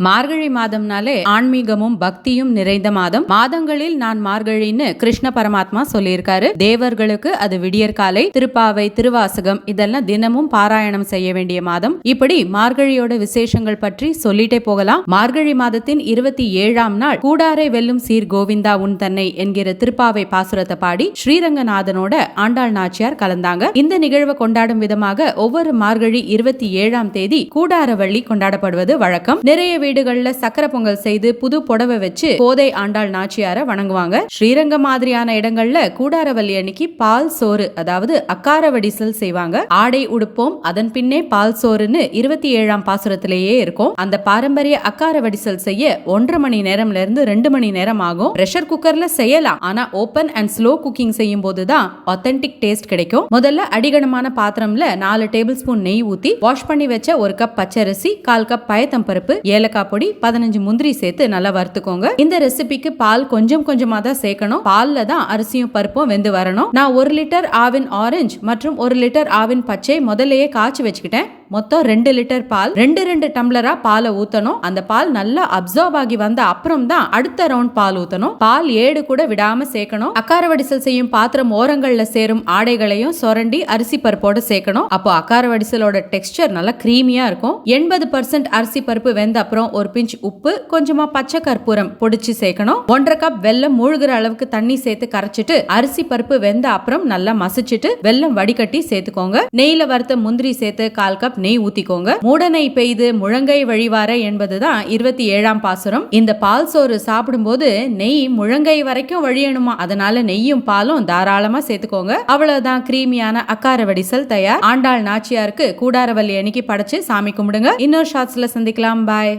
மார்கழி மாதம்னாலே ஆன்மீகமும் பக்தியும் நிறைந்த மாதம். மாதங்களில் நான் மார்கழின்னு கிருஷ்ண பரமாத்மா சொல்லியிருக்காரு. தேவர்களுக்கு அது விடியற்காலை. திருப்பாவை, திருவாசகம் இதெல்லாம் தினமும் பாராயணம் செய்ய வேண்டிய மாதம். இப்படி மார்கழியோட விசேஷங்கள் பற்றி சொல்லிட்டே போகலாம். மார்கழி மாதத்தின் 27ஆம் நாள் கூடாரை வெல்லும் சீர் கோவிந்தா உன் தன்னை என்கிற திருப்பாவை பாசுரத்தை பாடி ஸ்ரீரங்கநாதனோட ஆண்டாள் நாச்சியார் கலந்தாங்க. இந்த நிகழ்வை கொண்டாடும் விதமாக ஒவ்வொரு மார்கழி 27ஆம் தேதி கூடாரவள்ளி கொண்டாடப்படுவது வழக்கம். நிறைய வீடுகள்ல சக்கரை பொங்கல் செய்து புது புடவை வச்சு கோதை ஆண்டாள் நாச்சியார வணங்குவாங்க. ஸ்ரீரங்கம் மாதிரியான இடங்கள்ல கூடாரவள்ளி அன்னைக்கு பால் சோறு, அதாவது அக்கார வடிசல் செய்வாங்க. ஆடை உடுப்போம் அதன் பின்னே பால் சோறுன்னு 27ஆம் பாசுரத்திலேயே இருக்கும். அந்த பாரம்பரிய அக்கார வடிசல் செய்ய 1.5 மணி நேரம்ல இருந்து 2 மணி நேரம் ஆகும். பிரஷர் குக்கர்ல செய்யலாம், ஆனா ஓபன் அண்ட் ஸ்லோ குக்கிங் செய்யும் போதுதான் ஆத்தென்டிக் டேஸ்ட் கிடைக்கும். முதல்ல அடிகனமான பாத்திரம்ல 4 டேபிள் ஸ்பூன் நெய் ஊத்தி வாஷ் பண்ணி வச்ச 1 கப் பச்சரிசி, 1/4 கப் பயத்தம் பருப்பு, ஏலக்காய் பொடி, 15 முந்திரி சேர்த்து நல்லா வறுத்துக்கோங்க. இந்த ரெசிபிக்கு பால் கொஞ்சமா தான் சேர்க்கணும். பால்ல தான் அரிசியும் பருப்பும் வெந்து வரணும். நான் 1 லிட்டர் ஆவின் ஆரஞ்சு மற்றும் 1 லிட்டர் ஆவின் பச்சை முதல்லயே காய்ச்சி வச்சுக்கிட்டேன். மொத்தம் 2 லிட்டர் பால். 2 டம்ளரா பாலை ஊத்தணும். அந்த பால் நல்லா அப்சர்வ் ஆகி வந்த அப்புறம் தான் அடுத்த ரவுண்ட் பால் ஊத்தணும். பால் ஏடு கூட விடாம சேர்க்கணும். அக்கார வடிசல் செய்யும் பாத்திரம் ஓரங்கள்ல சேரும் ஆடைகளையும் சொரண்டி அரிசி பருப்போட சேர்க்கணும். அப்போ அக்கார வடிசலோட டெக்ஸ்சர் நல்லா கிரீமியா இருக்கும். 80% அரிசி பருப்பு வெந்த அப்புறம் 1 பிஞ்ச் உப்பு, கொஞ்சமா பச்சை கற்பூரம் பொடிச்சு சேர்க்கணும். 1.5 கப் வெல்லம் மூழ்கிற அளவுக்கு தண்ணி சேர்த்து கரைச்சிட்டு அரிசி பருப்பு வெந்த அப்புறம் நல்லா மசிச்சுட்டு வெல்லம் வடிகட்டி சேர்த்துக்கோங்க. நெய்ல வறுத்த முந்திரி சேர்த்து 1/4 கப் நெய் ஊத்திக்கோங்க. மூட நெய் பெய்து முழங்கை வழிவார என்பதுதான் 27ஆம் பாசுரம். இந்த பால் சோறு சாப்பிடும்போது நெய் முழங்கை வரைக்கும் வழியணுமா, அதனால நெய்யும் பாலும் தாராளமா சேர்த்துக்கோங்க. அவ்வளவுதான், கிரீமியான அக்கார வடிசல் தயார். ஆண்டாள் நாச்சியாருக்கு கூடாரவள்ளி அன்னைக்கு படைச்சு சாமி கும்பிடுங்க. இன்னொரு ஷார்ட்ஸ்ல சந்திக்கலாம். பாய்.